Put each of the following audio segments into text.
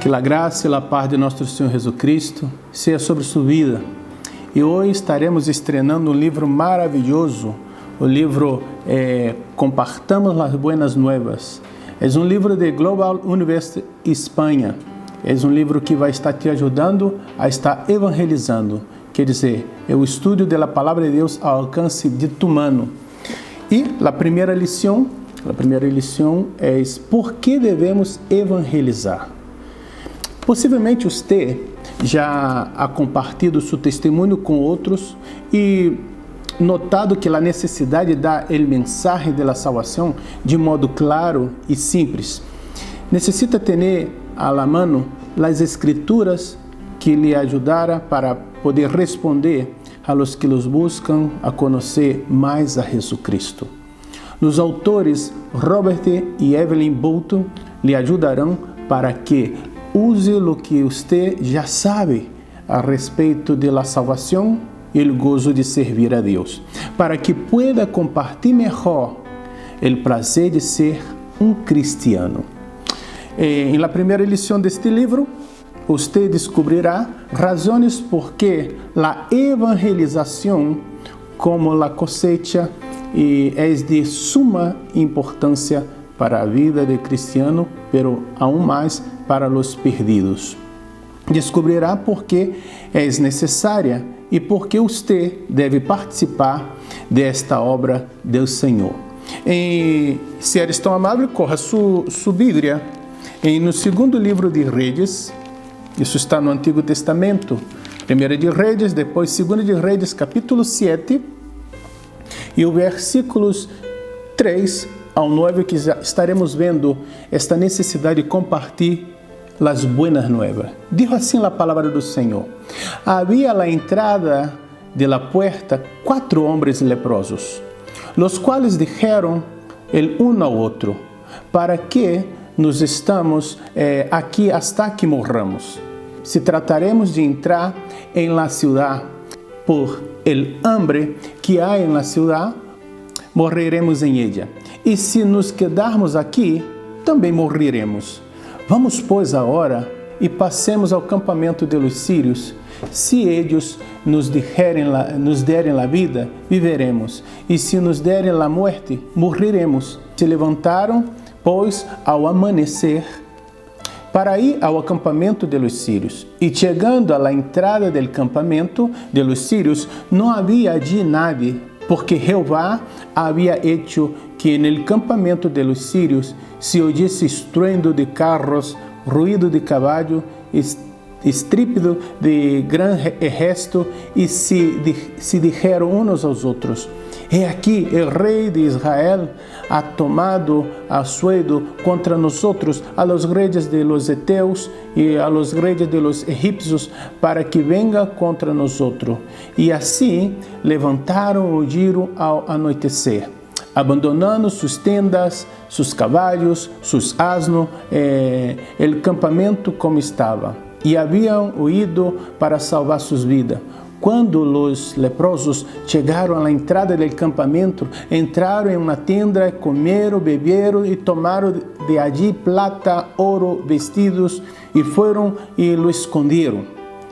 Que a graça e a paz de nosso Senhor Jesus Cristo seja sobre sua vida. E hoje estaremos estrenando um livro maravilhoso, o livro Compartamos as Buenas Nuevas. É um livro de Global University Espanha. É um livro que vai estar te ajudando a estar evangelizando. Quer dizer, é o estudo da palavra de Deus ao alcance de tu mano. E a primeira lição é por que devemos evangelizar. Possivelmente você já ha compartilhado seu testemunho com outros e notado que a necessidade de dar o mensagem da salvação de modo claro e simples. Necessita ter a la mano as escrituras que lhe ajudará para poder responder a los que los buscam a conhecer mais a Jesus Cristo. Os autores Robert e Evelyn Bolton lhe ajudarão para que use o que você já sabe a respeito da salvação e o gozo de servir a Deus, para que pueda compartilhar melhor o prazer de ser um cristiano. Em la primeira lição deste livro, você descobrirá razões por que a evangelização, como a cosecha, é de suma importância para a vida de cristiano, pero aún mais para os perdidos. Descobrirá por que é necessária e por que você deve participar desta obra do Senhor. Se eres tão amável, corra sua Bíblia no segundo livro de Reis. Isso está no Antigo Testamento. Primeira de Reis, depois Segunda de Reis, capítulo 7, e o versículos 3 ao 9, que estaremos vendo esta necessidade de compartilhar as buenas novas. Dijo assim a palavra do Senhor: havia à entrada de la puerta 4 homens leprosos, los quais dijeron el uno ao outro: para que nos estamos aqui hasta que morramos? Se trataremos de entrar em la ciudad por el hambre que há em la ciudad, morreremos em ella. E se nos quedarmos aqui, também morreremos. Vamos, pois, agora e passemos ao campamento de los sírios. Se eles nos derem a vida, viveremos. E se nos derem a morte, morreremos. Se levantaram, pois, ao amanhecer, para ir ao acampamento de los sírios. E chegando à entrada del campamento de los sírios, não havia allí nadie, porque Jehová havia hecho que no campamento de los sírios se oísse estruendo de carros, ruído de caballo, estripido de grande exército, e se dijeron unos aos outros: he aqui, el rei de Israel ha tomado asuedo contra nosotros a los reyes de los heteos y a los reyes de los egipcios, para que venga contra nosotros. E assim levantaram o giro ao anoitecer, abandonando sus tendas, sus caballos, sus asnos, el campamento como estava, e haviam huido para salvar sus vidas. Quando os leprosos chegaram à entrada do campamento, entraram em uma tenda, comeram, beberam e tomaram de allí plata, ouro, vestidos, e foram e lo esconderam.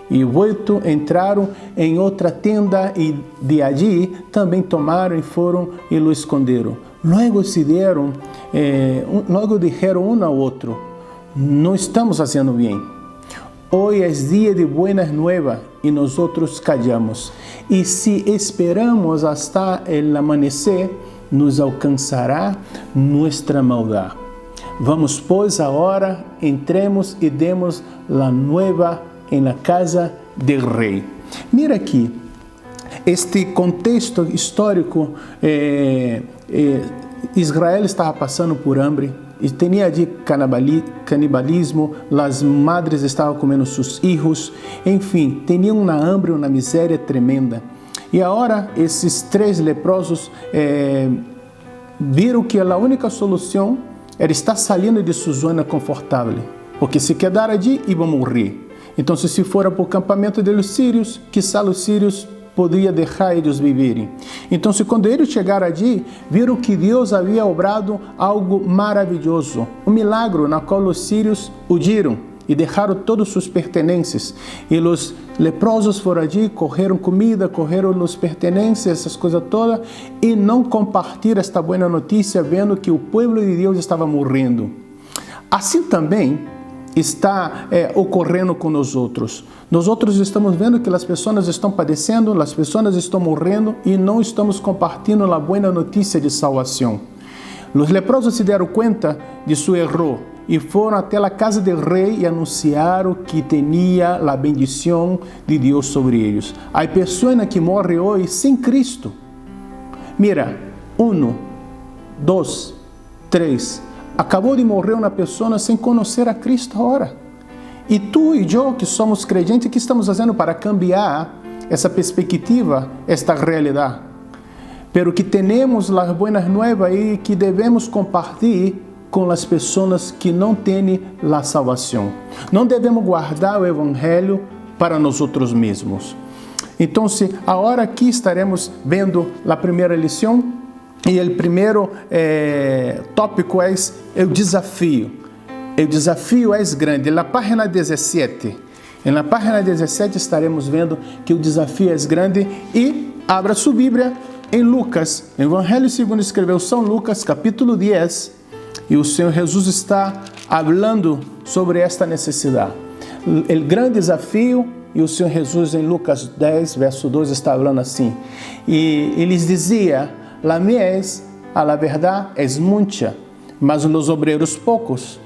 E volto, entraram em outra tenda e de allí também tomaram e foram e lo esconderam. Logo dijeron um ao outro: não estamos fazendo bem. Hoy es dia de buenas nuevas e nós outros callamos. E se esperamos hasta el amanecer, nos alcançará nuestra maldade. Vamos, pois, agora, entremos e demos la nueva en la casa del rei. Mira aqui, este contexto histórico, Israel estava passando por hambre, e tinha ali canibalismo, as madres estavam comendo seus filhos, enfim, tinham uma hambre, uma miséria tremenda. E agora esses 3 leprosos viram que a única solução era estar saindo de sua zona confortável, porque se quedar ali, iam morrer. Então, se fora para o campamento dos sírios, quizá os sírios podia deixar eles viverem. Então, quando eles chegaram ali, viram que Deus havia obrado algo maravilhoso, um milagre na qual os sírios huiram e deixaram todos seus pertences. E os leprosos foram ali, correram comida, correram os pertences, essas coisas todas, e não compartilharam esta boa notícia, vendo que o povo de Deus estava morrendo. Assim também está ocorrendo com nós outros. Nós outros estamos vendo que as pessoas estão padecendo, as pessoas estão morrendo e não estamos compartilhando a boa notícia de salvação. Os leprosos se deram conta de seu erro e foram até a casa do rei e anunciaram que tinha a bendição de Deus sobre eles. Há pessoas que morrem hoje sem Cristo. Mira, 1, 2, 3. Acabou de morrer uma pessoa sem conhecer a Cristo agora. E tu e eu, que somos crentes, o que estamos fazendo para cambiar essa perspectiva, esta realidade? Pero que temos as boas novas e que devemos compartilhar com as pessoas que não têm a salvação. Não devemos guardar o Evangelho para nós mesmos. Então, agora aqui estaremos vendo a primeira lição. E o primeiro tópico é o desafio. O desafio é grande. Na página 17. Na página 17 estaremos vendo que o desafio é grande. E abra sua Bíblia em Lucas, Evangelho segundo escreveu São Lucas, capítulo 10. E o Senhor Jesus está falando sobre esta necessidade. O grande desafio, e o Senhor Jesus em Lucas 10, verso 12, está falando assim. E ele dizia: la mies, a la verdad, es mucha, mas los obreros poucos.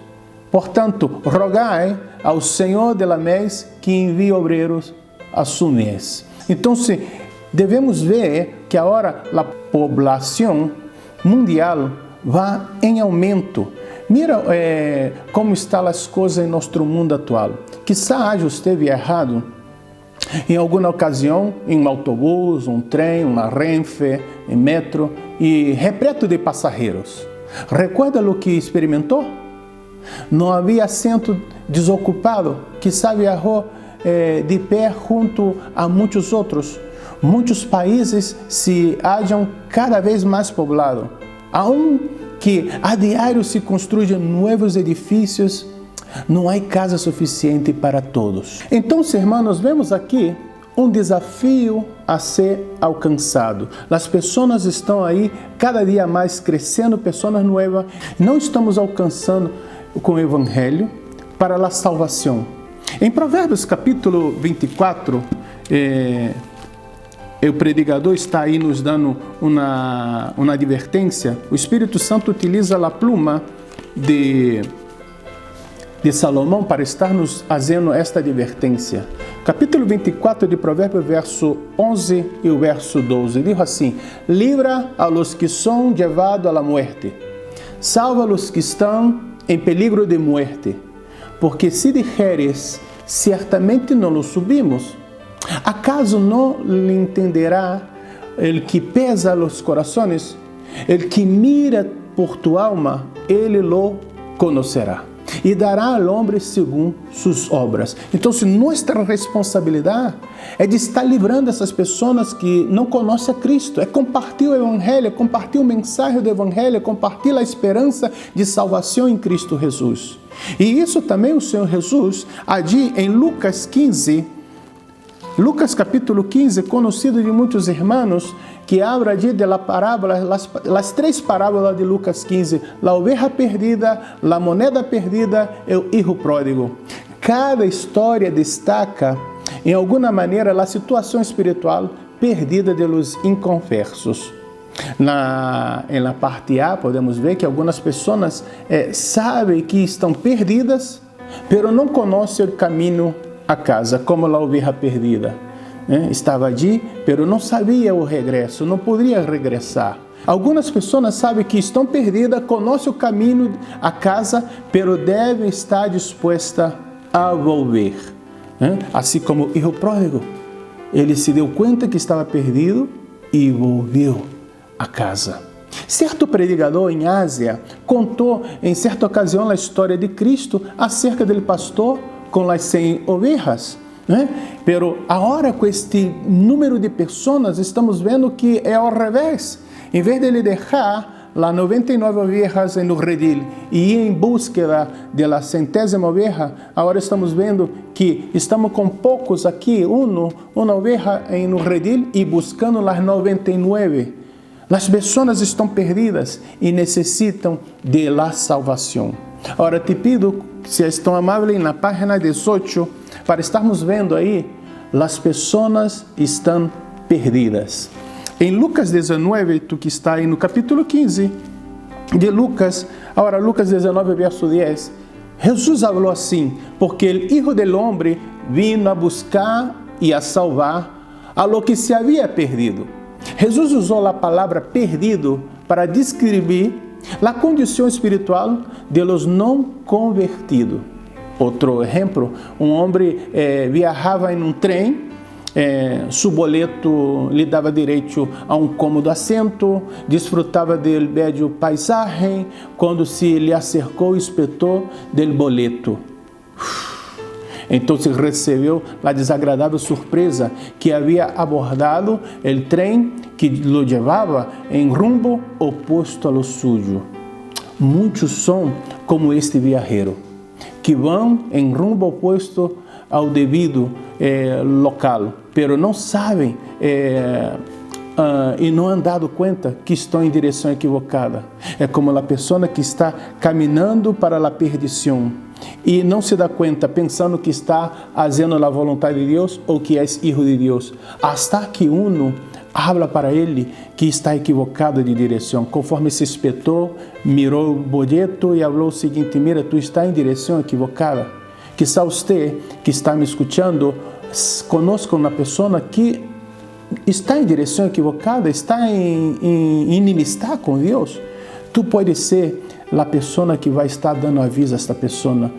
Portanto, rogai ao Senhor de la mies que envie obreiros a su mies. Então, devemos ver que agora a população mundial vai em aumento. Mira como estão as coisas em nosso mundo atual. Quizá haja você viajado em alguma ocasião, em um autobus, um trem, uma Renfe, em metro, e repleto de passageiros. Recuerda o que experimentou? Não havia assento desocupado, quizá viajou de pé junto a muitos outros. Muitos países se acham cada vez mais poblados. Aunque a diário se construem novos edifícios, não há casa suficiente para todos. Então, irmãos, vemos aqui um desafio a ser alcançado. As pessoas estão aí cada dia mais crescendo, pessoas novas. Não estamos alcançando com o Evangelho para a salvação. Em Provérbios capítulo 24, o pregador está aí nos dando uma advertência. O Espírito Santo utiliza a pluma de Salomão para estar nos fazendo esta advertência. Capítulo 24 de Provérbios, verso 11 e o verso 12, diz assim: livra a los que são llevados a la muerte, salva a los que estão em peligro de muerte, porque se dijeres, certamente não lo subimos, acaso não lhe entenderá el que pesa los corazones, el que mira por tu alma, ele lo conocerá. E dará ao homem segundo suas obras. Então, nossa responsabilidade é de estar livrando essas pessoas que não conhecem a Cristo, é compartilhar o Evangelho, é compartilhar o mensagem do Evangelho, é compartilhar a esperança de salvação em Cristo Jesus. E isso também o Senhor Jesus, ali em Lucas 15, Lucas capítulo 15, conhecido de muitos irmãos, que habla allí de la parábola, las tres parábolas de Lucas 15, la oveja perdida, la moneda perdida e o hijo pródigo. Cada história destaca, em alguma maneira, a situação espiritual perdida de los inconversos. Em la parte A, podemos ver que algumas pessoas sabem que estão perdidas, pero não conhecem o caminho a casa, como a oveja perdida. Estava ali, pero não sabia o regresso, não poderia regressar. Algumas pessoas sabem que estão perdidas, conhecem o caminho a casa, pero devem estar dispostas a volver. Assim como o hijo pródigo, ele se deu conta que estava perdido e volveu a casa. Certo pregador em Ásia contou em certa ocasião a história de Cristo acerca do pastor com as 100 ovelhas. Pero agora com este número de pessoas estamos vendo que é ao revés. Em vez de ele deixar las 99 ovejas en el redil y en búsqueda de la 100ª oveja, ahora estamos viendo que estamos con pocos aquí, una oveja en el redil y buscando las 99. Las personas estão perdidas e necessitam de la salvação. Agora te pido, se és tão amável, na página 18, para estarmos vendo aí, as pessoas estão perdidas. Em Lucas 19, tu que está aí no capítulo 15 de Lucas, agora Lucas 19, verso 10, Jesus falou assim, porque o Hijo del Hombre vino a buscar e a salvar a lo que se havia perdido. Jesus usou a palavra perdido para descrever a condição espiritual de los não convertidos. Outro exemplo, um homem viajava em um trem, seu boleto lhe dava direito a um cômodo assento, desfrutava do belo paisagem, quando se lhe acercou o inspetor do boleto. Então recebeu a desagradável surpresa que havia abordado o trem que lo levava em rumbo oposto ao suyo. Muitos são como este viajero, que vão em rumbo oposto ao devido local, pero não sabem e não han dado conta que estão em direção equivocada. É como a pessoa que está caminhando para a perdição e não se dá conta, pensando que está fazendo a vontade de Deus ou que é filho de Deus, hasta que uno habla para ele que está equivocado de direção. Conforme se espetou, mirou o boleto e falou o seguinte: mira, tu está em direção equivocada. Quizá você que está me escutando conosco uma pessoa que está em direção equivocada, está em inimistade com Deus. Tu pode ser a pessoa que vai estar dando aviso a esta pessoa: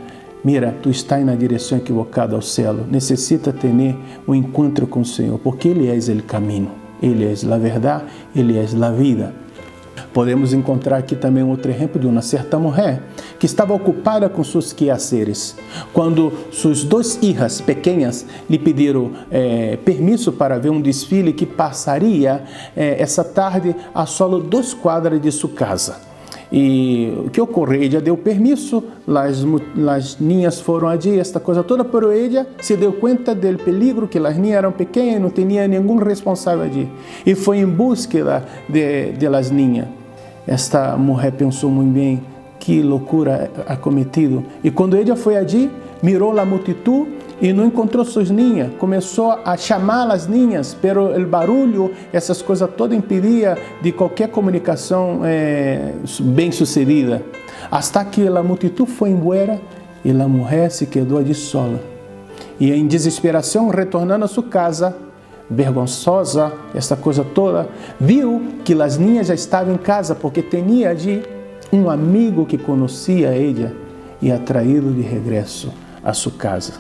mira, tu está na direção equivocada ao céu, necessita ter um encontro com o Senhor, porque Ele é o caminho, Ele é a verdade, Ele é a vida. Podemos encontrar aqui também outro exemplo de uma certa mulher que estava ocupada com seus quehaceres, quando suas duas filhas pequenas lhe pediram permisso para ver um desfile que passaria essa tarde a solo 2 quadras de sua casa. E o que ocorreu? Ela deu permisso, as ninhas foram ali, esta coisa toda, mas ela se deu conta do peligro, que as ninhas eram pequenas, não tinha nenhum responsável ali. E foi em busca de las ninhas. Esta mulher pensou muito bem, que loucura ha cometido. E quando ela foi ali, mirou a multitud e não encontrou suas ninhas. Começou a chamar as ninhas, pero o barulho, essas coisas todas impedia de qualquer comunicação bem sucedida. Hasta que a multitud foi embora e a mulher se quedou ali sola. E em desesperação, retornando a sua casa, vergonhosa, essa coisa toda, viu que as ninhas já estavam em casa, porque tinha ali um amigo que conhecia ela e a traído de regresso à sua casa.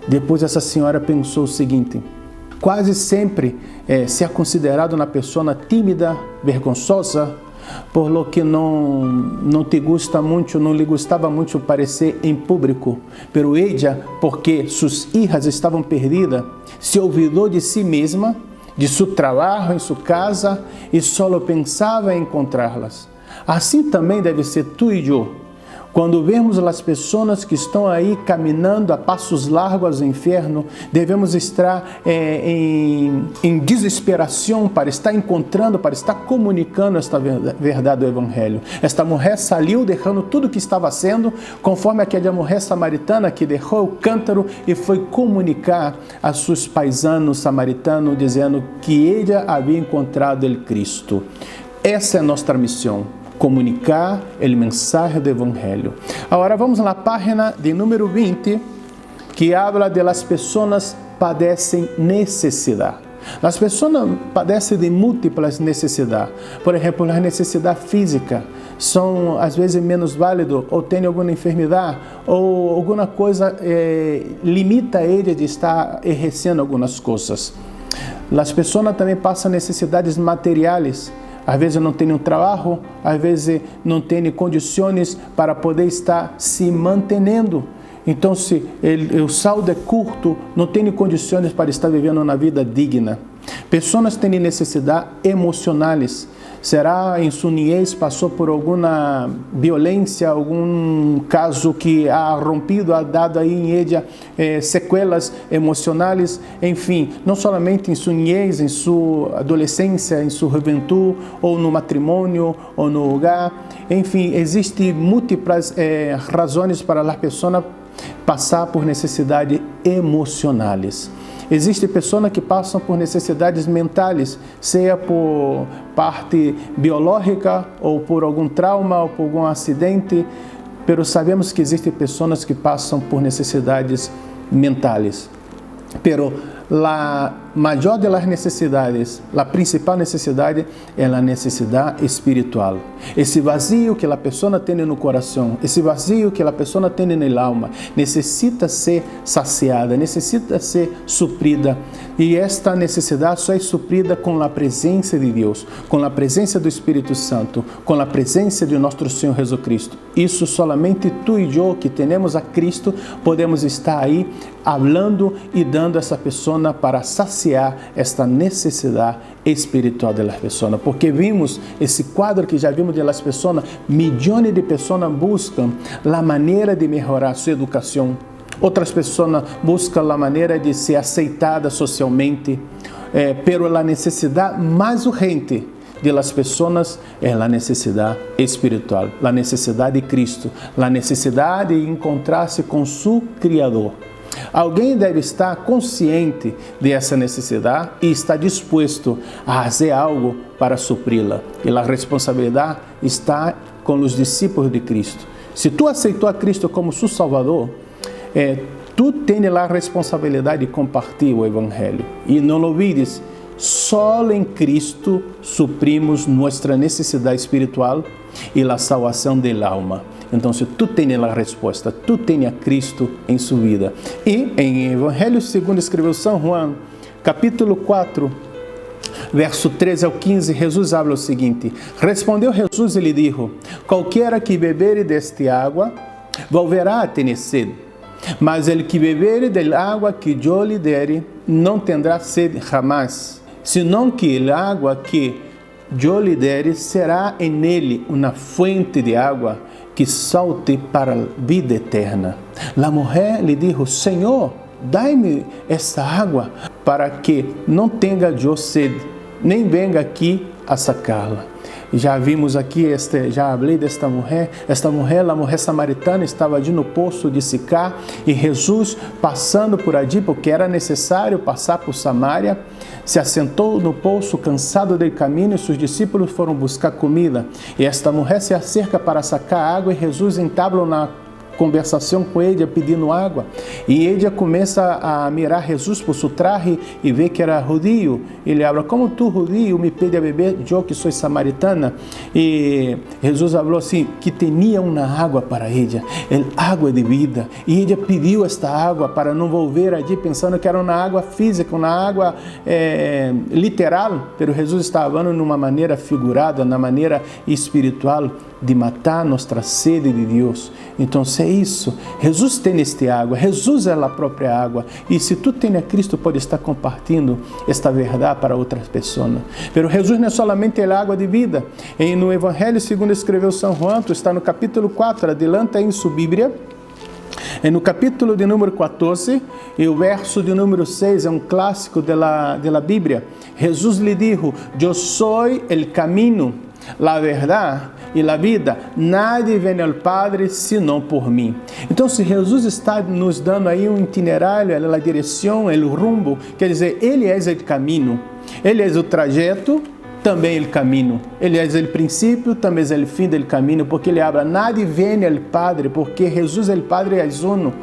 Depois essa senhora pensou o seguinte: quase sempre se é considerado uma pessoa tímida, vergonhosa, por lo que não te gusta muito, não lhe gostava muito aparecer em público. Pero ella, porque suas filhas estavam perdidas, se olvidou de si mesma, de seu trabalho em sua casa e só pensava em encontrá-las. Assim também deve ser tu e eu. Quando vemos as pessoas que estão aí caminhando a passos largos ao inferno, devemos estar em desesperação para estar encontrando, para estar comunicando esta verdade do Evangelho. Esta mulher saiu deixando tudo o que estava sendo, conforme aquela mulher samaritana que deixou o cântaro e foi comunicar a seus paisanos samaritanos, dizendo que ela havia encontrado o Cristo. Essa é a nossa missão. Comunicar o mensagem do Evangelho. Agora vamos na página de número 20, que habla de las pessoas padecem necessidade. As pessoas padecem de múltiplas necessidades. Por exemplo, a necessidade física são às vezes menos válido, ou tem alguma enfermidade, ou alguma coisa limita ele de estar exercendo algumas coisas. As pessoas também passam necessidades materiais. Às vezes não tem um trabalho, às vezes não tem condições para poder estar se mantendo. Então, se o saldo é curto, não tem condições para estar vivendo uma vida digna. Pessoas têm necessidades emocionais. Será em sua niñez passou por alguma violência, algum caso que ha rompido, ha dado aí em ella sequelas emocionais, enfim, não somente em sua niñez, em sua adolescência, em sua juventude, ou no matrimônio, ou no hogar, enfim, existem múltiplas razões para as pessoas passar por necessidades emocionais. Existem pessoas que passam por necessidades mentais, seja por parte biológica, ou por algum trauma, ou por algum acidente, mas sabemos que existem pessoas que passam por necessidades mentais. Pero a maior das necessidades, a principal necessidade é a necessidade espiritual. Esse vazio que a pessoa tem no coração, esse vazio que a pessoa tem na alma, necessita ser saciada, necessita ser suprida. E esta necessidade só é suprida com a presença de Deus, com a presença do Espírito Santo, com a presença de nosso Senhor Jesus Cristo. Isso somente tu e eu, que temos a Cristo, podemos estar aí falando e dando a essa pessoa para saciar esta necessidade espiritual das pessoas. Porque vimos esse quadro que já vimos das pessoas, milhões de pessoas buscam a maneira de melhorar sua educação. Outras pessoas buscam a maneira de ser aceitada socialmente, pero a necessidade mais urgente de las pessoas é a necessidade espiritual, a necessidade de Cristo, a necessidade de encontrar-se com seu Criador. Alguém deve estar consciente dessa necessidade e estar disposto a fazer algo para supri-la. E a responsabilidade está com os discípulos de Cristo. Se tu aceitou a Cristo como seu Salvador, tu tens a responsabilidade de compartilhar o Evangelho. E não olvides, só em Cristo suprimos nossa necessidade espiritual e a salvação da alma. Então, se tu tens a resposta, tu tens a Cristo em sua vida. E em Evangelho segundo escreveu São João, capítulo 4, verso 13 ao 15, Jesus habla o seguinte: respondeu Jesus e lhe disse: qualquer que bebere deste água, volverá a ter sede. Mas ele que bebere da água que eu lhe dere, não terá sede jamais, senão que a água que eu lhe dere será em ele uma fonte de água que salte para a vida eterna. A mulher lhe disse: Senhor, dai-me esta água para que não tenha eu sede, nem venga aqui a sacá-la. Já vimos aqui, já falei desta mulher. Esta mulher, a mulher samaritana, estava ali no poço de Sicar e Jesus, passando por ali, porque era necessário passar por Samaria, se assentou no poço, cansado do caminho, e seus discípulos foram buscar comida. E esta mulher se acerca para sacar água e Jesus entabla na conversação com ele, pedindo água. E ele começa a mirar Jesus por seu traje e vê que era judío. Ele habla: como tu, judío, me pede a beber, eu que sou samaritana? E Jesus falou assim, que tinha uma água para ela, água de vida. E ele pediu esta água para não volver allí pensando que era uma água física, uma água literal, mas Jesus estava falando de uma maneira figurada, na maneira espiritual, de matar nossa sede de Deus. Então, é isso. Jesus tem esta água, Jesus é a própria água. E se tu tens a Cristo, pode estar compartilhando esta verdade para outras pessoas. Mas Jesus não é somente a água de vida. E no Evangelho, segundo escreveu São João, está no capítulo 4, adelanta em sua Bíblia. No capítulo de número 14, e o verso de número 6 é um clássico da Bíblia. Jesus lhe disse: eu sou o caminho, a verdade e a vida, nadie vem ao Padre senão por mim. Então, se Jesus está nos dando aí um itinerário, a direção, o rumbo, quer dizer, Ele é o caminho, Ele é o trajeto, também o caminho. Ele é o princípio, também é o fim do caminho, porque ele habla: nadie vem ao Padre, porque Jesus é o Padre é uno.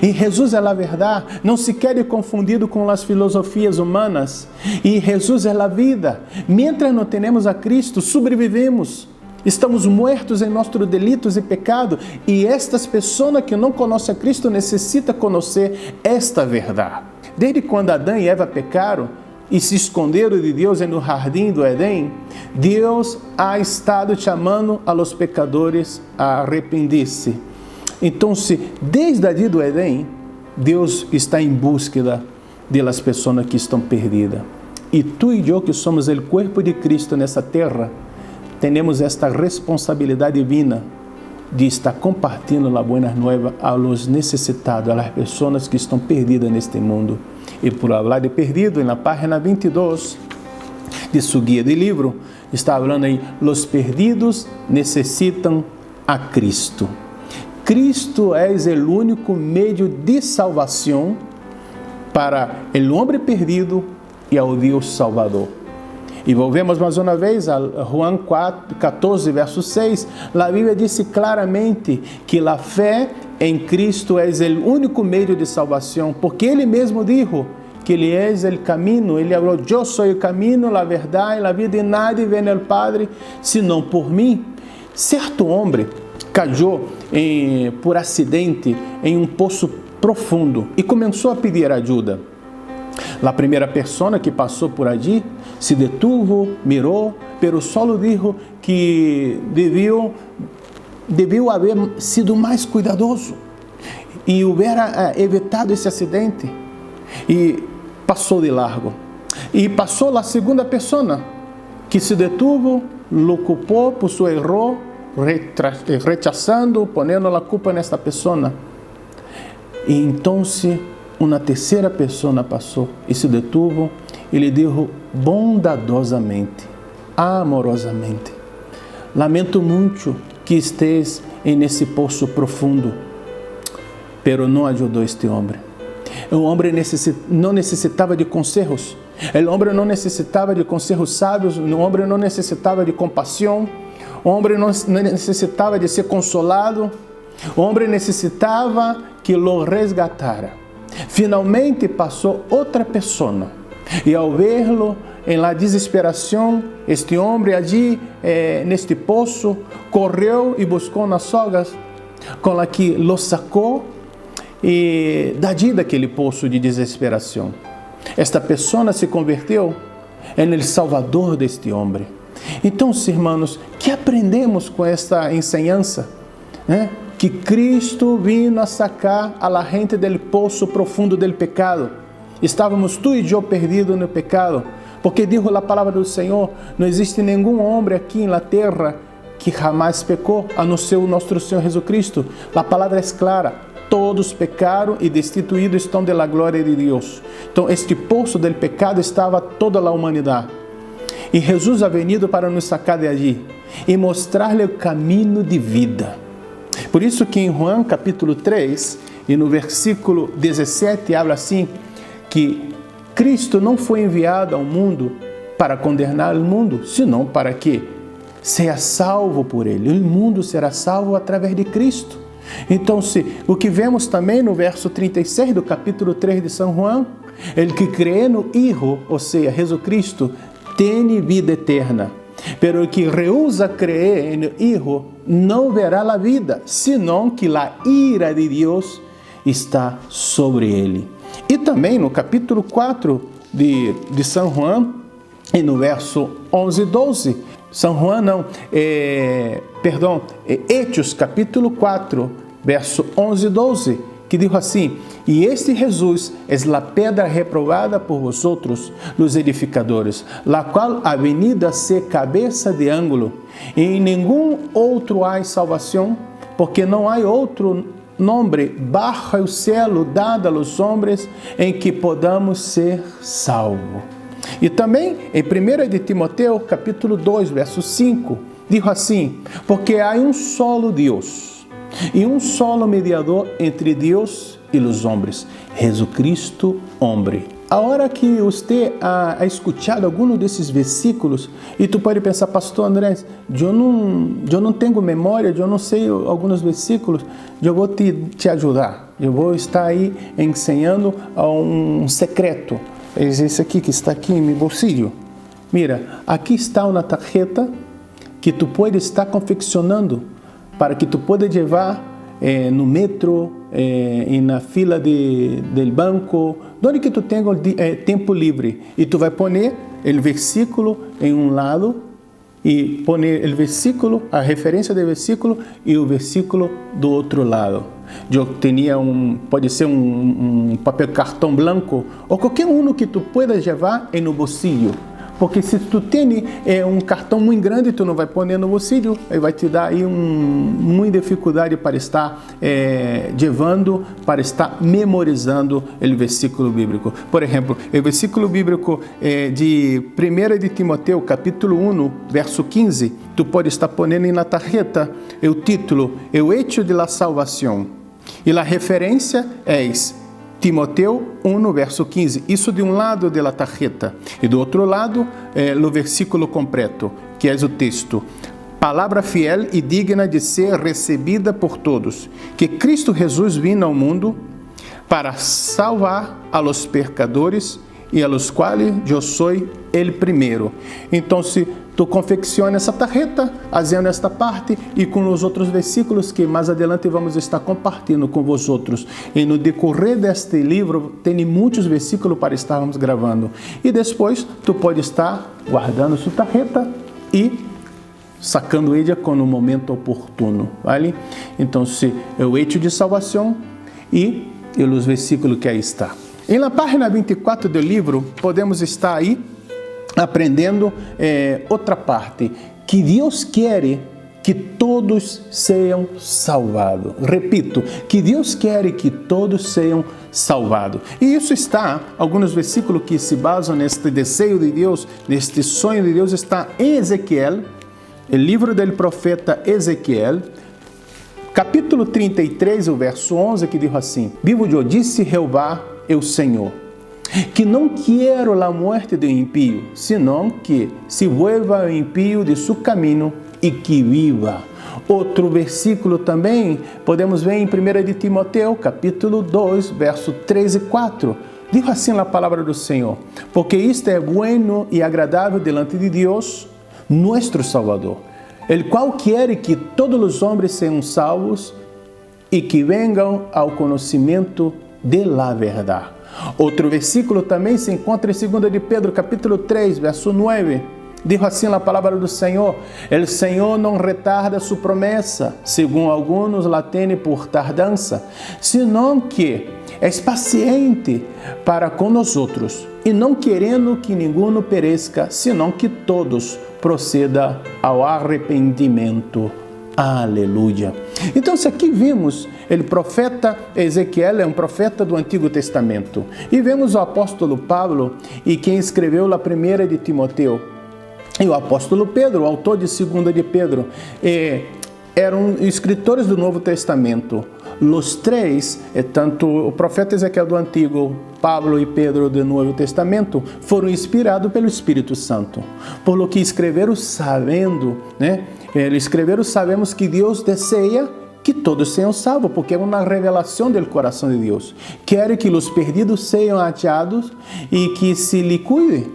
E Jesus é a verdade, não se quede confundido com as filosofias humanas. E Jesus é a vida. Mientras não temos a Cristo, sobrevivemos. Estamos mortos em nossos delitos e pecados. E estas pessoas que não conhecem a Cristo necessitam conhecer esta verdade. Desde quando Adão e Eva pecaram e se esconderam de Deus no jardim do Éden, Deus ha estado chamando a los pecadores a arrepender-se. Então, desde ali do Éden, Deus está em búsqueda das pessoas que estão perdidas. E tu e eu, que somos o corpo de Cristo nessa terra, temos esta responsabilidade divina de estar compartilhando a boa nova a los necessitados, a las pessoas que estão perdidas neste mundo. E por falar de perdido, na página 22 de sua guia de livro, está falando aí, los perdidos necessitam a Cristo. Cristo é o único meio de salvação para o homem perdido e ao Deus Salvador. E volvemos mais uma vez a Juan 14, verso 6. A Bíblia diz claramente que a fé em Cristo é o único meio de salvação, porque Ele mesmo disse que Ele é o caminho. Ele falou, eu sou o caminho, a verdade e a vida, e nadie vem ao Padre senão por mim. Certo homem caiu por acidente em um poço profundo e começou a pedir ajuda. A primeira pessoa que passou por allí se detuvo, mirou, pero solo dijo que deviu haver sido mais cuidadoso e hubiera evitado esse acidente, e passou de largo. E passou a segunda pessoa que se detuvo, lo culpou por seu erro, rechazando, ponendo a culpa nesta pessoa. E então uma terceira pessoa passou e se detuvo e lhe disse bondadosamente, amorosamente: lamento muito que estés nesse poço profundo, pero não ajudou este homem. O homem não necessitava de conselhos, o homem não necessitava de conselhos sábios, o homem não necessitava de compaixão, o homem não necessitava de ser consolado, o homem necessitava que lo resgatara. Finalmente passou outra pessoa, e ao vê-lo em la desesperação, este homem allí neste poço correu e buscou nas sogas, com a que lo sacou dali daquele poço de desesperação. Esta pessoa se converteu em el Salvador deste homem. Então, irmãos, que aprendemos com esta enseñança? Que Cristo vino a sacar a la gente del poço profundo del pecado. Estávamos tu e eu perdidos no pecado, porque dijo a palavra do Senhor, não existe nenhum homem aqui na terra que jamais pecou, a não ser o nosso Senhor Jesus Cristo. A palavra é clara, todos pecaram e destituídos estão da glória de Deus. Então, este poço del pecado estava toda a humanidade. E Jesus ha venido para nos sacar de allí e mostrar-lhe o caminho de vida. Por isso que em Juan capítulo 3, e no versículo 17, habla assim, que Cristo não foi enviado ao mundo para condenar o mundo, senão para que seja salvo por ele. O mundo será salvo através de Cristo. Então, o que vemos também no verso 36 do capítulo 3 de São Juan, ele que crê no Hijo, ou seja, Jesus Cristo, tem vida eterna. Pero el que rehúsa creer en el Hijo não verá a vida, senão que a ira de Deus está sobre ele. E também no capítulo 4 de São Juan, e no verso 11 e 12, Hechos capítulo 4, verso 11 e 12, que diz assim: e este Jesus es la pedra reprobada por vosotros, los edificadores, la qual ha venido a ser cabeça de ângulo, e em nenhum outro há salvação, porque não há outro nome bajo o cielo dado a los homens em que podamos ser salvos. E também em 1 de Timoteo, capítulo 2, verso 5, diz assim: porque há um solo Deus, e um solo mediador entre Deus e os homens, Jesucristo, homem. A hora que você ha escutado algum desses versículos, e tu pode pensar, pastor André, eu não tenho memória, eu não sei alguns versículos, eu vou te ajudar, eu vou estar aí ensinando um secreto. É esse aqui que está aqui em meu bolsillo. Mira, aqui está uma tarjeta que tu pode estar confeccionando para que tu pueda levar no metro, na fila del banco, onde que tu tenha tempo livre. E tu vai pôr o versículo em um lado e pôr o versículo, a referência do versículo e o versículo do outro lado. Eu tinha pode ser um papel cartão branco ou qualquer um que tu puedas levar no bolsillo. Porque se tu tem um cartão muito grande, tu não vai pôr no bolsillo, aí vai te dar aí muita dificuldade para estar levando, para estar memorizando o versículo bíblico. Por exemplo, o versículo bíblico de 1 de Timoteo, capítulo 1, verso 15, tu pode estar ponendo na tarjeta o título, o hecho de la salvação. E a referência é Timoteo 1, verso 15. Isso de um lado da tarjeta. E do outro lado, o versículo completo, que é o texto. Palavra fiel e digna de ser recebida por todos. Que Cristo Jesus vino ao mundo para salvar a los pecadores e a los quais eu sou el primeiro. Então, se tu confecciona essa tarjeta, fazendo esta parte e com os outros versículos que mais adelante vamos estar compartilhando com vosotros. E no decorrer deste livro, tem muitos versículos para estarmos gravando. E depois, tu pode estar guardando sua tarjeta e sacando ela com o momento oportuno, vale? Então, se o hecho de salvação e os versículos que aí está. E na página 24 do livro, podemos estar aí aprendendo outra parte, que Deus quer que todos sejam salvados. Repito, que Deus quer que todos sejam salvados. E isso está, alguns versículos que se basam neste desejo de Deus, neste sonho de Deus, está em Ezequiel, o livro do profeta Ezequiel, capítulo 33, o verso 11, que diz assim: Vivo eu, disse Jeová, o Senhor, que não quero a morte do impío, senão que se vuelva o impío de seu caminho e que viva. Outro versículo também podemos ver em 1 de Timoteo, capítulo 2, verso 3 e 4. Diz assim a palavra do Senhor: porque isto é bueno e agradável delante de Deus, nosso Salvador, el qual quer que todos os homens sejam salvos e que venham ao conhecimento de la verdade. Outro versículo também se encontra em 2 de Pedro, capítulo 3, verso 9. Diz assim a palavra do Senhor: El Senhor não retarda sua promessa, segundo alguns la têm por tardança, senão que é paciente para com nós outros, e não querendo que ninguno pereça, senão que todos proceda ao arrependimento. Aleluia. Então, aqui vimos o profeta Ezequiel, é um profeta do Antigo Testamento. E vemos o apóstolo Paulo, e quem escreveu a primeira de Timoteo. E o apóstolo Pedro, o autor de 2 de Pedro, eram escritores do Novo Testamento. Os três, tanto o profeta Ezequiel do Antigo, Paulo e Pedro do Novo Testamento, foram inspirados pelo Espírito Santo. Por lo que escreveram sabendo, sabemos que Deus deseja que todos sejam salvos, porque é uma revelação do coração de Deus. Quer que os perdidos sejam achados e que se lhe cuide.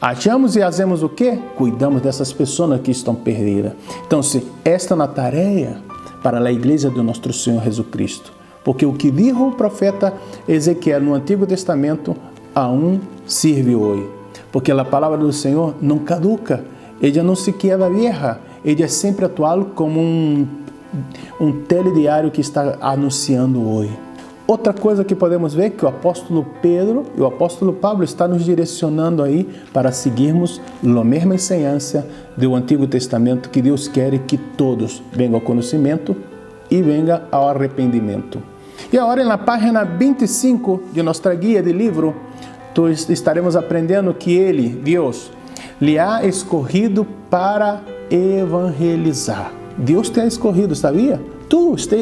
Achamos e fazemos o quê? Cuidamos dessas pessoas que estão perdidas. Então, esta é uma tarefa para a igreja do nosso Senhor Jesus Cristo. Porque o que disse o profeta Ezequiel no Antigo Testamento aún serve hoje. Porque a palavra do Senhor não caduca, ela não se queda vieja, ela é sempre atual como um telediário que está anunciando hoje. Outra coisa que podemos ver é que o apóstolo Pedro e o apóstolo Paulo estão nos direcionando aí para seguirmos a mesma ensinança do Antigo Testamento, que Deus quer que todos venham ao conhecimento e venham ao arrependimento. E agora, na página 25 de nossa guia de livro, estaremos aprendendo que Ele, Deus, lhe ha escolhido para evangelizar. Deus te ha escolhido, sabia?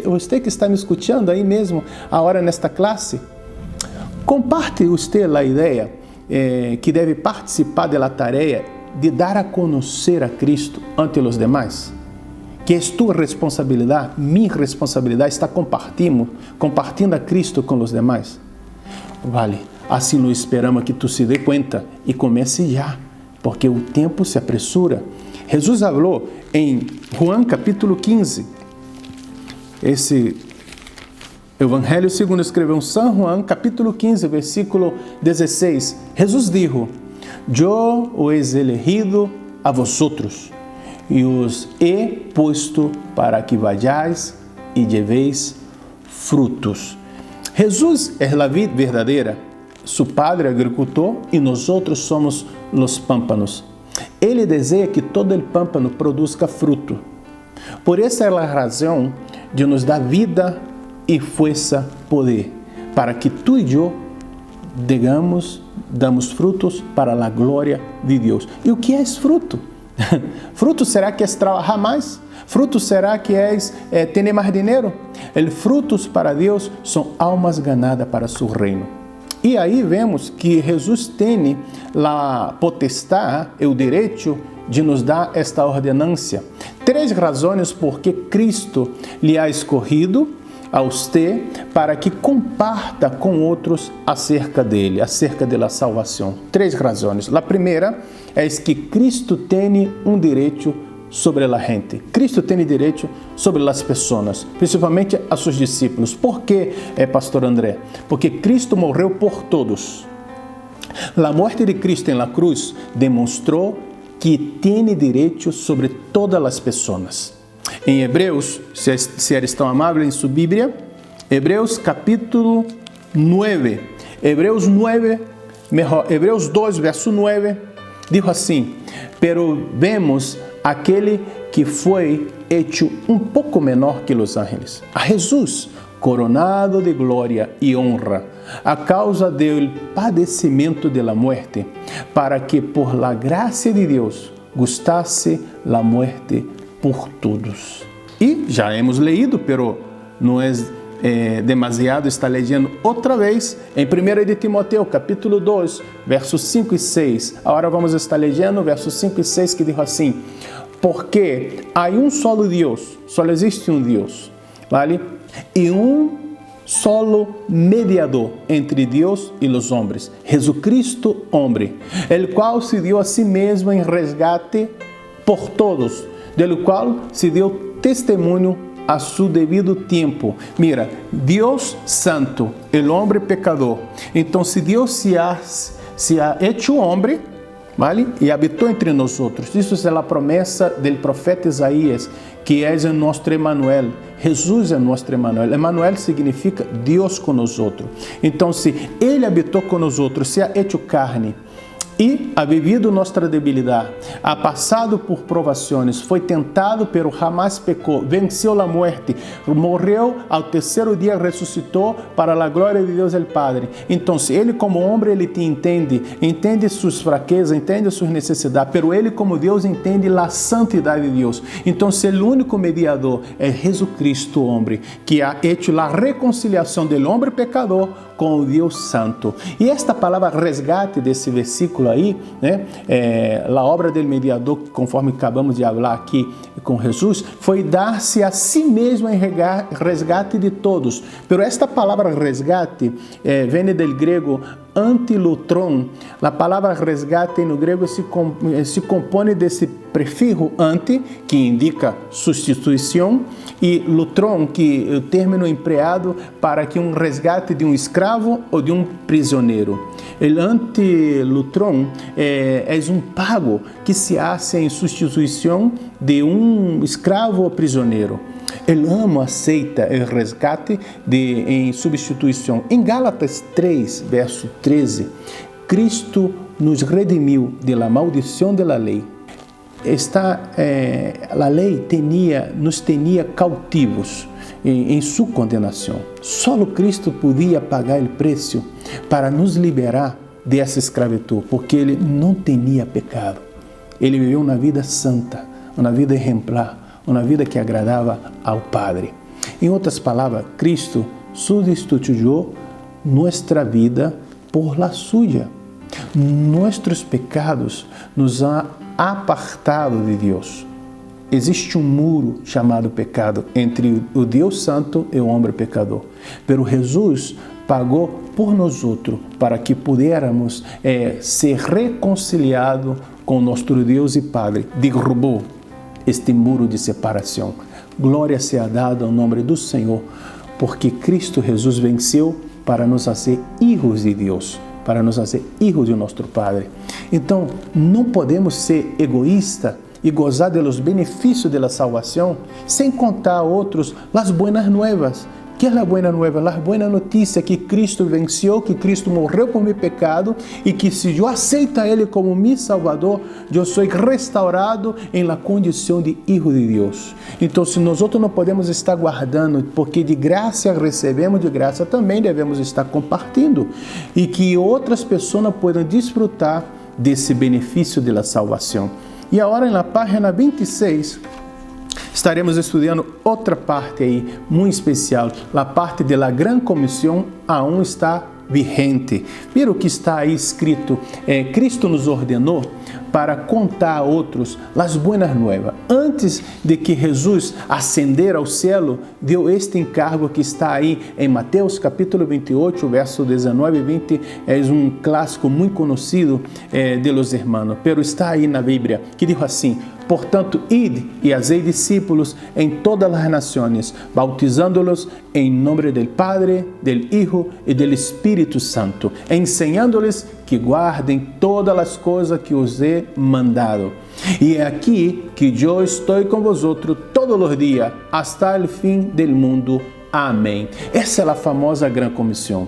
Você que está me escutando aí mesmo, agora nesta classe, comparte você a ideia que deve participar da tarefa de dar a conhecer a Cristo ante os demais. Que é tua responsabilidade, minha responsabilidade, está compartilhando a Cristo com os demais. Vale, assim não esperamos que tu se dê conta e comece já, porque o tempo se apressura. Jesus falou em João capítulo 15, esse Evangelho segundo escreveu São João, capítulo 15, versículo 16. Jesus dijo: Eu os he elegido a vosotros, e os he puesto para que vayáis e llevéis frutos. Jesús es la vid verdadera, su padre agricultor y nosotros somos los pámpanos. Ele deseja que todo el pámpano produzca fruto. Por essa é a razão de nos dar vida e força, poder, para que tu e eu damos frutos para a glória de Deus. E o que é fruto? Fruto será que é trabalhar mais? Fruto será que é ter mais dinheiro? Frutos para Deus são almas ganadas para seu reino. E aí vemos que Jesus tem a potestade, o direito de nos dar esta ordenância. 3 razões por que Cristo lhe ha escolhido a você para que comparta com outros acerca dele, acerca da salvação. 3 razões. A primeira é que Cristo tem direito sobre a gente. Cristo tem direito sobre as pessoas, principalmente a seus discípulos. Por que, pastor André? Porque Cristo morreu por todos. A morte de Cristo na cruz demonstrou que tem direito sobre todas as pessoas. Em Hebreus, se eles estão amáveis em sua Bíblia, Hebreus capítulo 9, Hebreus 2, verso 9, diz assim: pero vemos aquele que foi hecho pouco menor que os ángeles, a Jesus, coronado de glória e honra, a causa do padecimento de la muerte, para que por la gracia de Deus gustasse la muerte por todos. E já hemos leído, pero não é demasiado estar lendo outra vez em 1 de Timoteo, capítulo 2, versos 5 e 6. Agora vamos estar lendo versos 5 e 6 que diz assim: porque há solo Deus, só existe Deus, vale? E solo mediador entre Deus e os homens, Jesucristo, homem, el qual se deu a si mesmo em resgate por todos, do qual se deu testemunho a su devido tempo. Mira, Deus santo, el homem pecador. Então, se Deus se ha hecho homem, vale? E habitou entre nós. Isso é a promessa do profeta Isaías, que é nosso Emmanuel. Jesus é nosso Emmanuel. Emmanuel significa Deus conosco. Então, se Ele habitou conosco, se ha hecho carne e ha vivido nossa debilidade, ha passado por provações, foi tentado, pero jamais pecou, venceu a morte, morreu, ao terceiro dia ressuscitou para a glória de Deus, o Padre. Então, Ele como homem, Ele te entende suas fraquezas, entende suas necessidades, pero Ele como Deus entende a santidade de Deus. Então, o único mediador é Jesucristo, homem, que ha hecho a reconciliação do homem pecador com o Deus Santo. E esta palavra resgate desse versículo aí, né, a obra do mediador, conforme acabamos de falar aqui com Jesus, foi dar-se a si mesmo em resgate de todos. Pero esta palavra resgate vem do grego antilutron. A palavra resgate no grego se compõe desse prefixo anti, que indica substituição, e lutron, que é o termo empregado para que resgate de escravo ou de prisioneiro. O antilutron é pago que se hace em substituição de escravo ou prisioneiro. El amo aceita o resgate em substituição. Em Gálatas 3, verso 13, Cristo nos redimiu de la maldição de la lei. A lei nos tinha cautivos em sua condenação. Só Cristo podia pagar o preço para nos liberar dessa escravidão, porque Ele não tinha pecado. Ele viveu uma vida santa, uma vida exemplar, uma vida que agradava ao Padre. Em outras palavras, Cristo substituiu nossa vida por la suya. Nossos pecados nos han apartado de Deus. Existe muro chamado pecado entre o Deus Santo e o homem pecador. Pero Jesus pagou por nós para que pudéssemos ser reconciliados com nosso Deus e Padre. Derrubou este muro de separação. Glória seja dada ao nome do Senhor, porque Cristo Jesus venceu para nos fazer filhos de Deus, para nos fazer filhos de nosso Padre. Então, não podemos ser egoístas e gozar dos benefícios da salvação sem contar a outros as boas novas, ¿Qué es la buena nueva? La buena noticia que Cristo venció, que Cristo morreu por mi pecado y que si yo aceito a Él como mi Salvador, yo soy restaurado en la condición de hijo de Dios. Entonces nosotros no podemos estar guardando, porque de graça recebemos, de graça também devemos estar compartilhando e que outras pessoas possam desfrutar desse benefício da salvação. E agora, na página 26, estaremos estudando outra parte aí, muito especial. A parte da Grande Comissão aún está vigente. Pero o que está aí escrito, Cristo nos ordenou para contar a outros as buenas novas. Antes de que Jesus ascender ao céu, deu este encargo que está aí em Mateus capítulo 28, verso 19 e 20. É um clássico muito conhecido de los hermanos, pero está aí na Bíblia, que diz assim: portanto, id e hacei discípulos em todas as nações, bautizando-los em nome do Padre, do Hijo e do Espírito Santo, ensinando-lhes que guardem todas as coisas que os he mandado. E é aqui que eu estou com vosotros todos os dias, hasta el fim del mundo. Amém. Essa é a famosa Grande Comissão.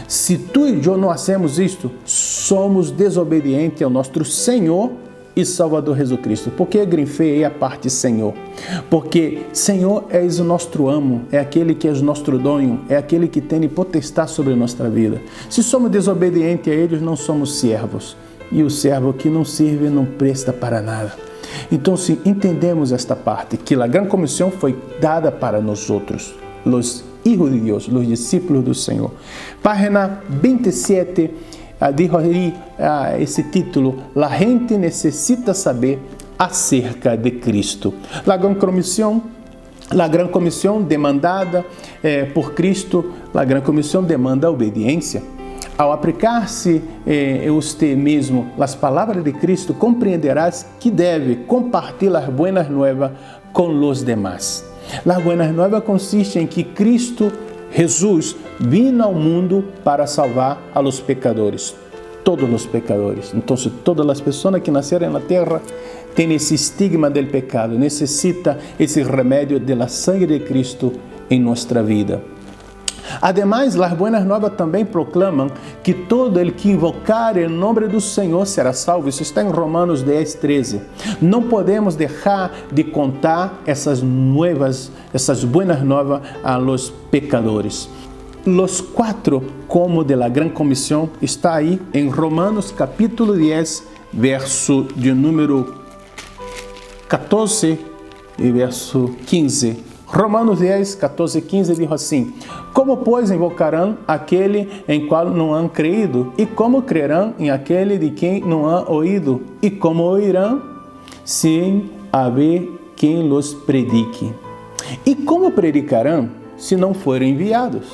Se tu e eu não hacemos isto, somos desobedientes ao nosso Senhor e Salvador Jesus Cristo. Por que grifei a parte Senhor? Porque Senhor é o nosso amo, é aquele que é o nosso dono, é aquele que tem potestade sobre a nossa vida. Se somos desobedientes a Ele, não somos servos. E o servo que não serve não presta para nada. Então, se entendemos esta parte, que a Grande Comissão foi dada para nós outros, os hijos de Deus, os discípulos do Senhor. Página 27, dijo aí esse título: La gente necessita saber acerca de Cristo. La Grande Comissão demandada por Cristo, a Grande Comissão demanda obediência. Ao aplicar-se você mesmo as palavras de Cristo, compreenderás que deve compartilhar as buenas novas com os demais. Las buenas novas consiste em que Cristo, Jesus, vino ao mundo para salvar a los pecadores, todos os pecadores. Então, todas as pessoas que nasceram na terra têm esse estigma do pecado, necessita esse remédio da sangue de Cristo em nossa vida. Ademais, as buenas novas também proclamam que todo el que invocar o nome do Senhor será salvo. Isso está em Romanos 10, 13. Não podemos deixar de contar essas buenas novas a los pecadores. Los quatro como de la Grande Comissão está aí em Romanos capítulo 10, verso de número 14 e verso 15. Romanos 10, 14 e 15 diz assim: como, pois, invocarão aquele em qual não han creído? E como crerão em aquele de quem não han ouído? E como ouirão, sem haver quem los predique? E como predicarão, se não forem enviados?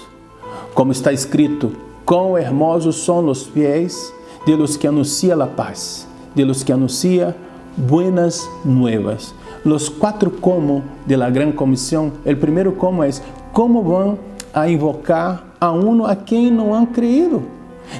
Como está escrito: quão hermosos são os pés de los que anuncia a paz, de los que anuncia buenas nuevas. Los quatro como de la Grande Comissão. O primeiro como é: como vão a invocar a uno a quem não han creído?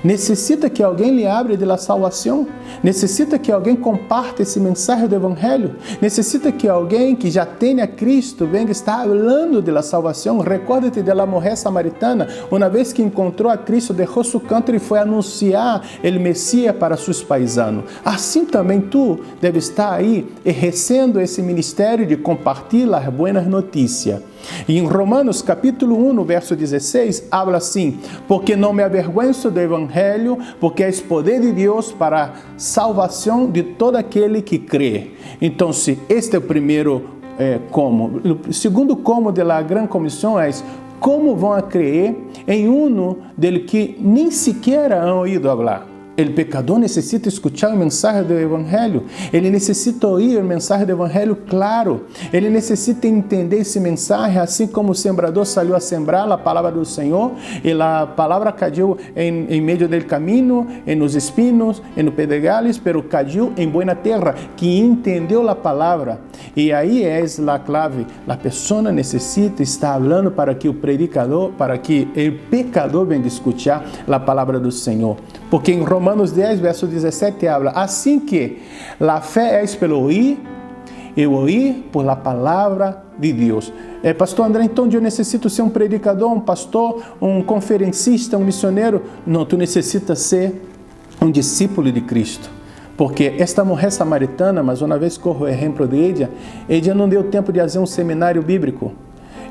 Necessita que alguém lhe abra de la salvação? Necessita que alguém comparta esse mensagem do Evangelho? Necessita que alguém que já tenha Cristo venha estar falando de la salvação? Recuerda-te de la mujer samaritana, uma vez que encontrou a Cristo, deixou seu canto e foi anunciar o Messias para seus paisanos. Assim também tu deve estar aí exercendo esse ministério de compartilhar as boas notícias. E em Romanos capítulo 1, verso 16, habla assim: porque não me avergüenzo do Evangelho, porque é poder de Deus para a salvação de todo aquele que crê. Então, este é o primeiro como. O segundo como da Grande Comissão é: como vão a crer em uno del que nem sequer han ouído falar? O pecador necessita escutar o mensagem do Evangelho. Ele necessita ouvir o mensagem do Evangelho claro. Ele necessita entender esse mensagem, assim como o sembrador saiu a sembrar a palavra do Senhor e a palavra caiu em meio do caminho, nos espinos, nos pedregales, pero caiu em boa terra, que entendeu a palavra. E aí é a clave. A pessoa necessita estar falando para que o predicador, para que o pecador venha escutar a palavra do Senhor. Porque em Romanos 10, verso 17, habla: assim que a fé é pelo ouvir e oír por la palavra de Deus. Pastor André, então eu necessito ser um predicador, um pastor, um conferencista, um missionário? Não, tu necessitas ser um discípulo de Cristo. Porque esta mulher samaritana, mas uma vez corro o exemplo de ela não deu tempo de fazer um seminário bíblico.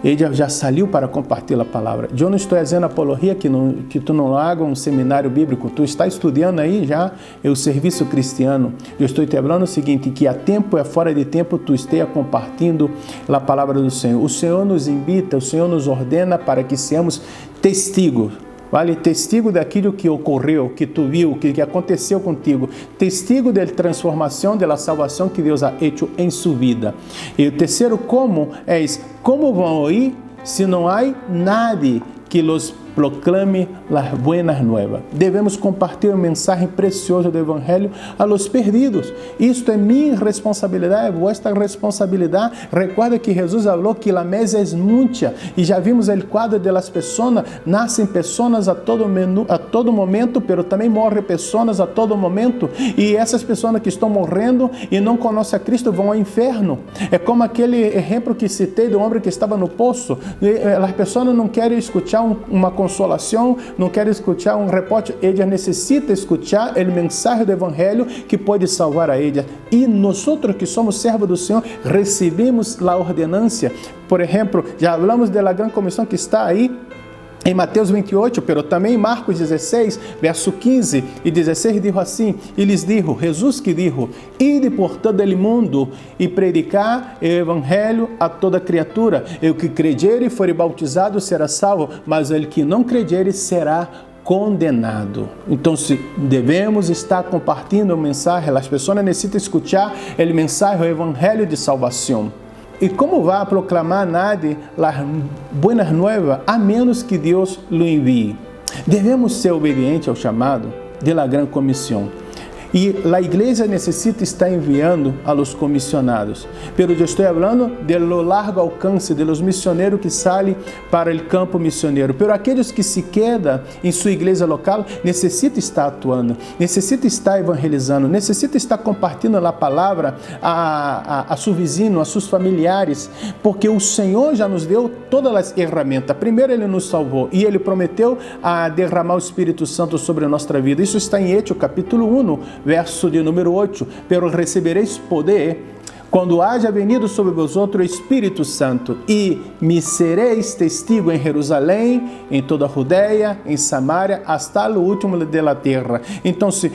Ela já saiu para compartilhar a palavra. Eu não estou fazendo apologia que tu não haga um seminário bíblico. Tu está estudando aí já o serviço cristiano. Eu estou te falando o seguinte, que a tempo e fora de tempo tu esteja compartilhando a palavra do Senhor. O Senhor nos invita, o Senhor nos ordena para que sejamos testigos. Vale, testigo daquilo que ocorreu, que tu viu, que aconteceu contigo. Testigo da transformação, da salvação que Deus ha hecho em sua vida. E o terceiro como vão ouvir se não há nadie que los proclame las buenas nuevas. Devemos compartilhar uma mensagem preciosa do Evangelho a los perdidos. Isto é minha responsabilidade, é vossa responsabilidade. Recuerda que Jesus falou que a mesa é muita e já vimos o quadro de las pessoas. Nascem pessoas a todo momento, pero também morrem pessoas a todo momento. E essas pessoas que estão morrendo e não conhecem a Cristo vão ao inferno. É como aquele exemplo que citei do homem que estava no poço. As pessoas não querem escutar uma consolação, não quer escutar um reporte, ela necessita escutar o mensagem do Evangelho que pode salvar a ela. E nós que somos servos do Senhor, recebemos a ordenança. Por exemplo, já falamos da grande comissão que está aí em Mateus 28, pero também em Marcos 16, verso 15 e 16, dijo assim, e lhes dijo, Jesus que dijo, ide por todo el mundo e predicar o evangelho a toda criatura. O que crer e for bautizado será salvo, mas o que não crer será condenado. Então, devemos estar compartilhando a mensagem, as pessoas necessitam escutar o mensagem, o evangelho de salvação. E como vai proclamar nadie as buenas nuevas a menos que Deus lo envie? Devemos ser obedientes ao chamado de la gran comissão. E a igreja necessita estar enviando a los comissionados. Pero eu estou falando de lo largo alcance, de los missioneiros que saem para o campo missioneiro. Pero aqueles que se quedam em sua igreja local necessita estar atuando, necessita estar evangelizando, necessita estar compartilhando a palavra a seu vizinho, a seus familiares, porque o Senhor já nos deu todas as ferramentas. Primeiro Ele nos salvou e Ele prometeu a derramar o Espírito Santo sobre a nossa vida. Isso está em Hechos capítulo 1, verso de número 8, pero recebereis poder quando haja venido sobre vosotros o Espírito Santo, e me sereis testigo em Jerusalém, em toda a Judeia, em Samaria, hasta o último da terra. Então, se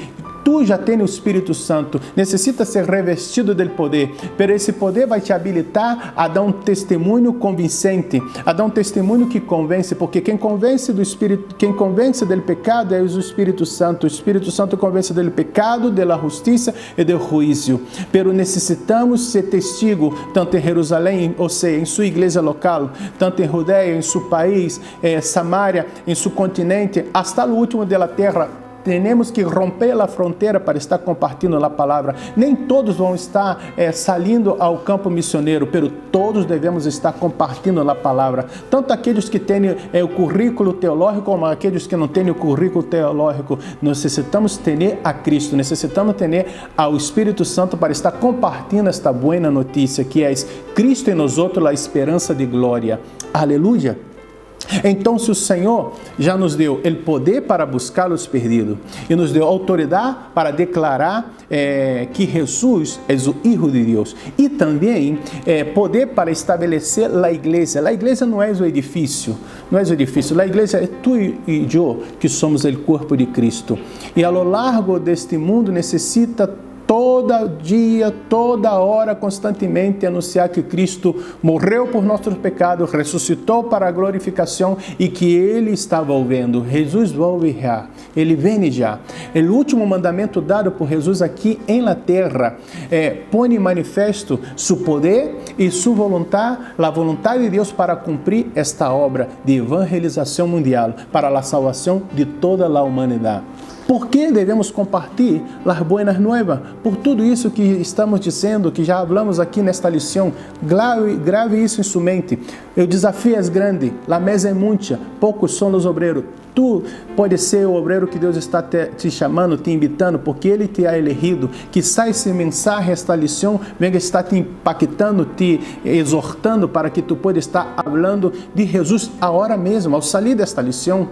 tu já tens o Espírito Santo, necessita ser revestido del poder, pero esse poder vai te habilitar a dar um testemunho convincente, a dar um testemunho que convence, porque quem convence do Espírito, quem convence del pecado é o Espírito Santo. O Espírito Santo convence del pecado, da justiça e do juízo. Pero necessitamos ser testigo, tanto em Jerusalém, ou seja, em sua igreja local, tanto em Judeia, em seu país, Samaria, em seu continente, hasta o último da terra. Temos que romper a fronteira para estar compartilhando a palavra. Nem todos vão estar saindo ao campo missioneiro, pero todos devemos estar compartilhando a palavra. Tanto aqueles que têm o currículo teológico, como aqueles que não têm o currículo teológico. Necessitamos ter a Cristo, necessitamos ter ao Espírito Santo para estar compartilhando esta boa notícia, que é Cristo em nós outros, a esperança de glória. Aleluia! Então, se o Senhor já nos deu o poder para buscar os perdidos e nos deu autoridade para declarar que Jesus é o Filho de Deus e também poder para estabelecer a igreja não é o edifício, a igreja é tu e eu que somos o corpo de Cristo e ao largo deste mundo necessita todo dia, toda hora, constantemente anunciar que Cristo morreu por nossos pecados, ressuscitou para a glorificação e que Ele está volvendo. Jesus volve já, Ele vem já. O último mandamento dado por Jesus aqui em la terra põe em manifesto seu poder e sua vontade, a vontade de Deus para cumprir esta obra de evangelização mundial para a salvação de toda a humanidade. Por que devemos compartilhar as buenas nuevas? Por tudo isso que estamos dizendo, que já falamos aqui nesta lição, grave isso em sua mente. O desafio é grande, a mesa é muita, poucos são os obreiros. Tu pode ser o obreiro que Deus está te chamando, te invitando, porque Ele te ha elegido. Quizá esse mensagem, esta lição, venga estar te impactando, te exortando para que tu possa estar falando de Jesus agora mesmo, ao sair desta lição.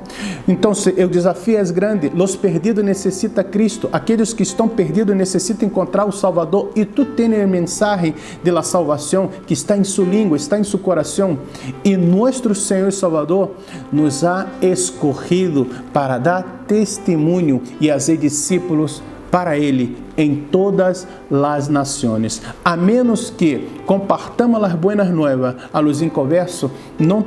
Então, o desafio é grande. Os perdidos necessitam Cristo. Aqueles que estão perdidos necessitam encontrar o Salvador. E tu tens a mensagem da salvação que está em sua língua, está em seu coração. E nosso Senhor e Salvador nos ha escorrido para dar testemunho e fazer discípulos para Ele em todas as nações. A menos que compartamos as buenas novas a los inconversos não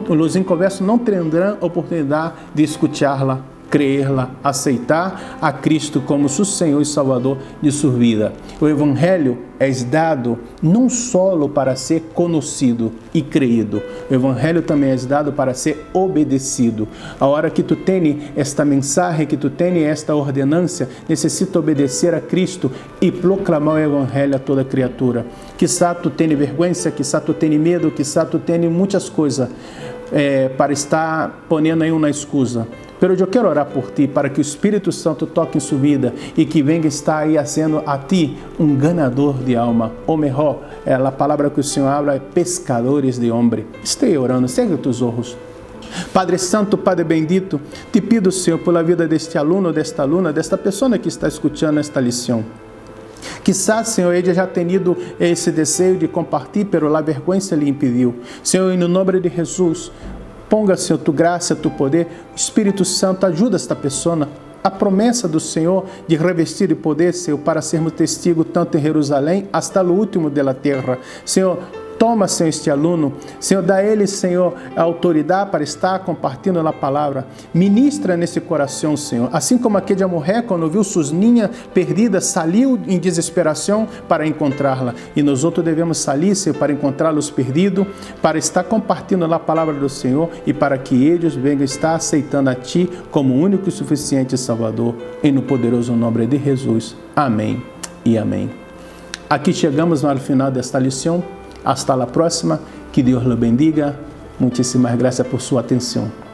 terão oportunidade de escuchá-la, creê-la, aceitar a Cristo como seu Senhor e Salvador de sua vida. O Evangelho é dado não só para ser conhecido e creído, o Evangelho também é dado para ser obedecido. A hora que tu tens esta mensagem, que tu tens esta ordenança, necessita obedecer a Cristo e proclamar o Evangelho a toda criatura. Quizá tu tens vergonha, quizá tu tens medo, quizá tu tens muitas coisas para estar ponendo aí uma excusa. Pero eu quero orar por ti, para que o Espírito Santo toque em sua vida e que venga estar aí sendo a ti ganador de alma. Ou melhor, a palavra que o Senhor habla é pescadores de homem. Esteja orando, cega tus olhos. Padre Santo, Padre bendito, te pido, Senhor, pela vida deste aluno, desta aluna, desta pessoa que está escutando esta lição. Quizás, Senhor, ele já tenha tido esse desejo de compartilhar, pero a vergonha lhe impediu. Senhor, no nome de Jesus, ponga, Senhor, tu graça, tu poder. O Espírito Santo ajuda esta pessoa. A promessa do Senhor de revestir de poder, Senhor, para sermos testigos tanto em Jerusalém, hasta o último da terra. Senhor, toma, Senhor, este aluno. Senhor, dá a ele, Senhor, a autoridade para estar compartilhando a palavra. Ministra nesse coração, Senhor. Assim como aquela mulher, quando viu suas ninhas perdidas, saiu em desesperação para encontrá-la. E nós outros devemos sair, Senhor, para encontrá-los perdidos, para estar compartilhando a palavra do Senhor e para que eles venham estar aceitando a Ti como único e suficiente Salvador. E no poderoso nome de Jesus. Amém e amém. Aqui chegamos ao final desta lição. Hasta la próxima, que Deus lhe bendiga. Muitíssimas graças por sua atenção.